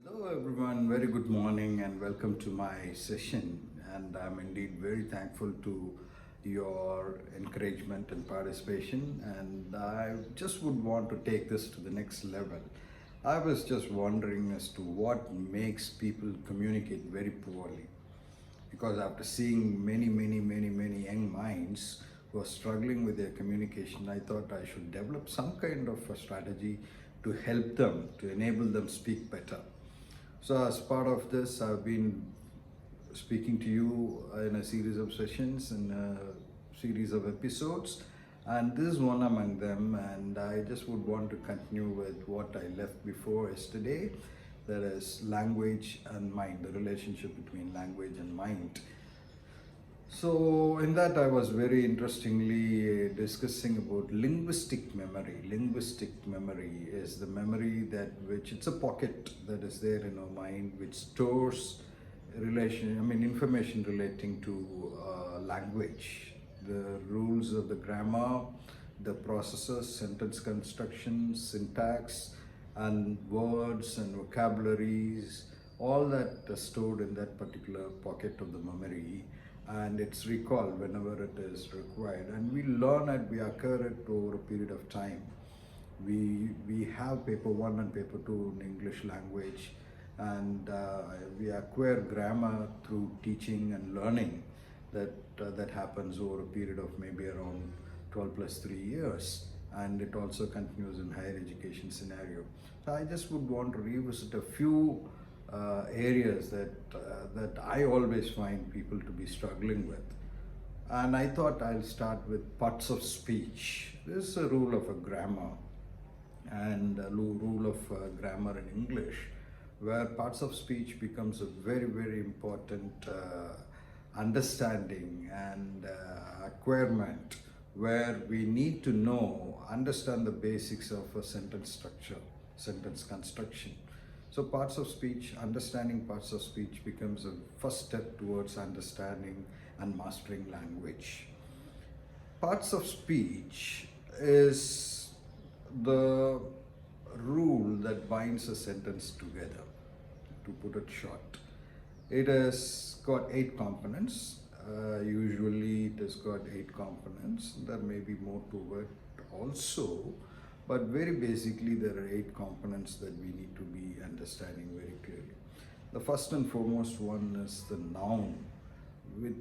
Hello everyone, very good morning and welcome to my session. And I'm indeed very thankful to your encouragement and participation. And I just would want to take this to the next level. I was just wondering as to what makes people communicate very poorly. Because after seeing many young minds who are struggling with their communication, I thought I should develop some kind of a strategy to help them, to enable them speak better. So as part of this, I've been speaking to you in a series of sessions and a series of episodes, and this is one among them. And I just would want to continue with what I left before yesterday, that is language and mind, the relationship between language and mind. So in that I was very interestingly discussing about linguistic memory. Linguistic memory is the memory that which it's a pocket that is there in our mind which stores information relating to language, the rules of the grammar, the processes, sentence construction, syntax, and words and vocabularies, all that are stored in that particular pocket of the memory, and it's recalled whenever it is required, and we learn it, we occur it over a period of time. We have paper 1 and paper 2 in English language, and we acquire grammar through teaching and learning. That happens over a period of maybe around 12 plus 3 years, and it also continues in higher education scenario. So I just would want to revisit a few areas that I always find people to be struggling with. And I thought I'll start with parts of speech. This is a rule of a grammar and a rule of grammar in English, where parts of speech becomes a very important understanding and acquirement, where we need to understand the basics of a sentence structure, sentence construction. So parts of speech, understanding parts of speech becomes a first step towards understanding and mastering language. Parts of speech is the rule that binds a sentence together, to put it short. It has got 8 components. Usually it has got 8 components. There may be more to it also, but very basically there are 8 components that we need to be understanding very clearly. The first and foremost one is the noun, which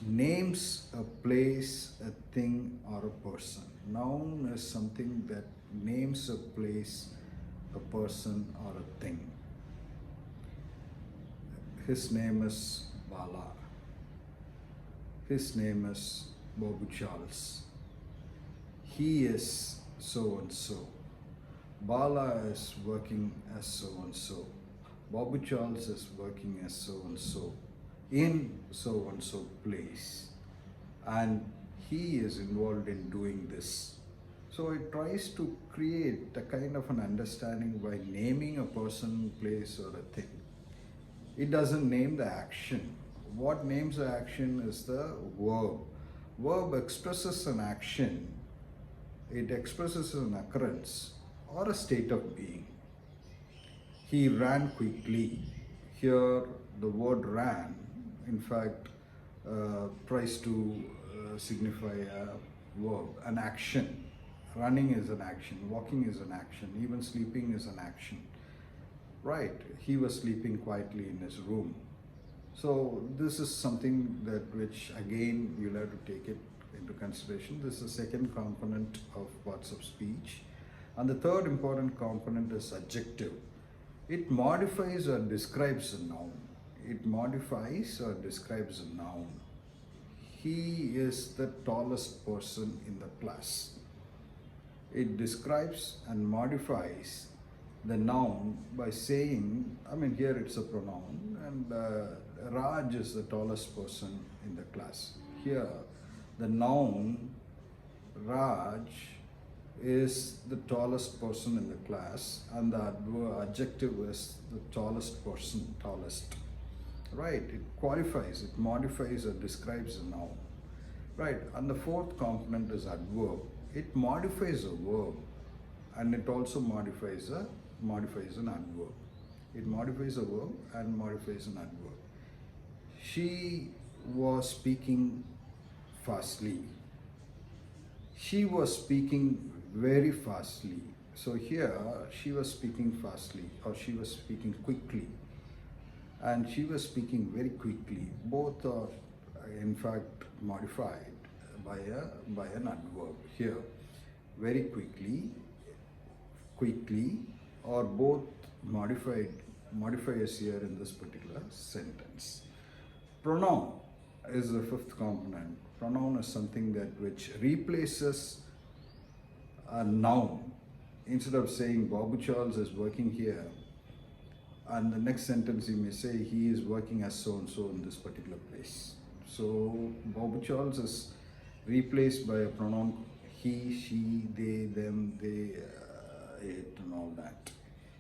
names a place, a thing, or a person. Noun is something that names a place, a person, or a thing. His name is Bala. His name is Bobu Charles. He is so and so. Bala is working as so and so. Bobu Charles is working as so and so in so and so place, and he is involved in doing this. So it tries to create a kind of an understanding by naming a person, place, or a thing. It doesn't name the action. What names the action is the verb. Verb expresses an action. It expresses an occurrence or a state of being. He ran quickly. Here the word ran, in fact, tries to signify a verb, an action. Running is an action, walking is an action, even sleeping is an action. Right, he was sleeping quietly in his room. So this is something that which again you'll have to take it into consideration. This is the second component of parts of speech. And the third important component is adjective. It modifies or describes a noun. It modifies or describes a noun. He is the tallest person in the class. It describes and modifies the noun by saying, here it's a pronoun, and Raj is the tallest person in the class. Here, the noun Raj is the tallest person in the class, and the adjective is the tallest person, tallest. Right, it qualifies, it modifies or describes a noun. Right, and the fourth component is adverb. It modifies a verb, and it also modifies an adverb. It modifies a verb and modifies an adverb. She was speaking fastly. She was speaking very fastly. So here she was speaking fastly, or she was speaking quickly, and she was speaking very quickly. Both are in fact modified by an adverb here. Very quickly, quickly, or both modifiers here in this particular sentence. Pronoun is the fifth component. Pronoun is something that which replaces a noun. Instead of saying Babu Charles is working here, and the next sentence you may say he is working as so and so in this particular place. So Babu Charles is replaced by a pronoun he, she, they, them, they, it, and all that.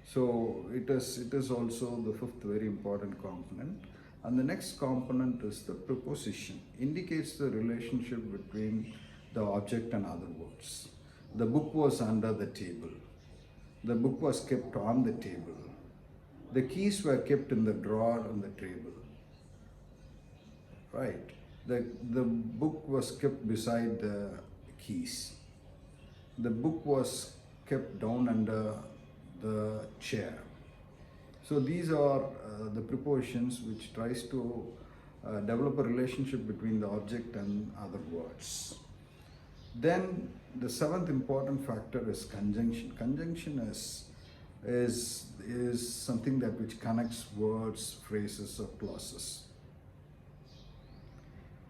So it is also the fifth very important component. And the next component is the preposition. Indicates the relationship between the object and other words. The book was under the table. The book was kept on the table. The keys were kept in the drawer on the table. Right. The book was kept beside the keys. The book was kept down under the chair. So these are the prepositions which tries to develop a relationship between the object and other words. Then the seventh important factor is conjunction. Conjunction is something that which connects words, phrases, or clauses.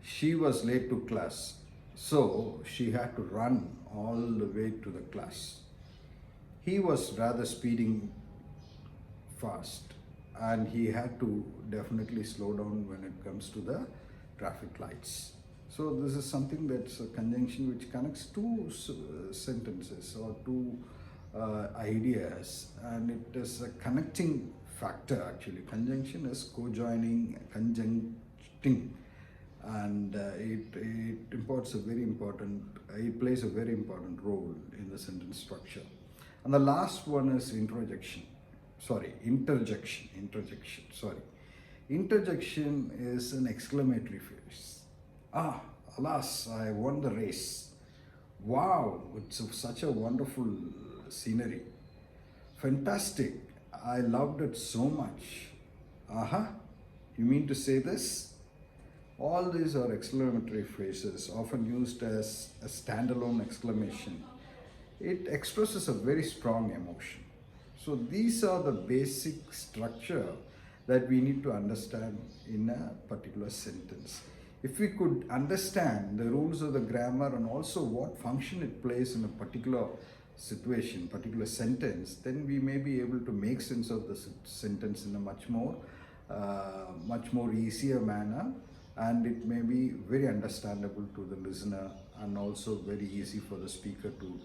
She was late to class, so she had to run all the way to the class. He was rather speeding fast, and he had to definitely slow down when it comes to the traffic lights. So this is something that's a conjunction which connects two sentences or two ideas, and it is a connecting factor actually. Conjunction is co-joining, conjuncting, and it plays a very important role in the sentence structure. And the last one is interjection. Interjection is an exclamatory phrase. Ah, alas, I won the race. Wow, it's such a wonderful scenery. Fantastic, I loved it so much. Aha, you mean to say this? All these are exclamatory phrases, often used as a standalone exclamation. It expresses a very strong emotion. So these are the basic structure that we need to understand in a particular sentence. If we could understand the rules of the grammar and also what function it plays in a particular situation, particular sentence, then we may be able to make sense of the sentence in a much more easier manner, and it may be very understandable to the listener and also very easy for the speaker to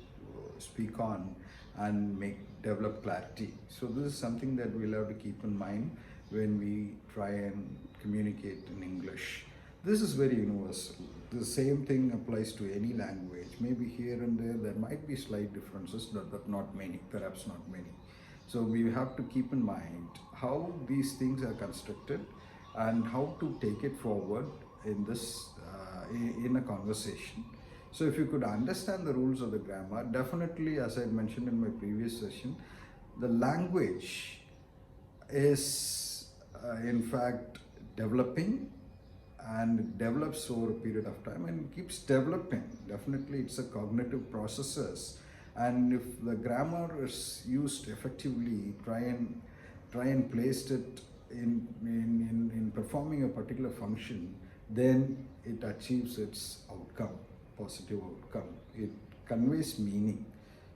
speak on and develop clarity. So this is something that we'll have to keep in mind when we try and communicate in English. This is very universal. The same thing applies to any language. Maybe here and there might be slight differences, but not many, perhaps not many. So we have to keep in mind how these things are constructed and how to take it forward in this in a conversation. So if you could understand the rules of the grammar, definitely, as I mentioned in my previous session, the language is in fact developing, and it develops over a period of time and keeps developing. Definitely it's a cognitive processes, and if the grammar is used effectively, try and place it in performing a particular function, then it achieves its outcome, positive outcome. It conveys meaning.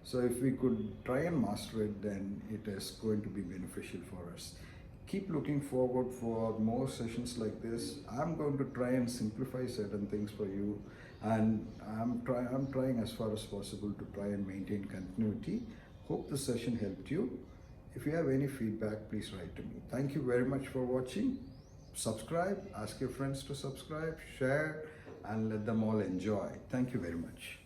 So if we could try and master it, then it is going to be beneficial for us. Keep looking forward for more sessions like this. I'm going to try and simplify certain things for you, and I'm trying as far as possible to try and maintain continuity. Hope the session helped you. If you have any feedback, please write to me. Thank you very much for watching. Subscribe, ask your friends to subscribe, share, and let them all enjoy. Thank you very much.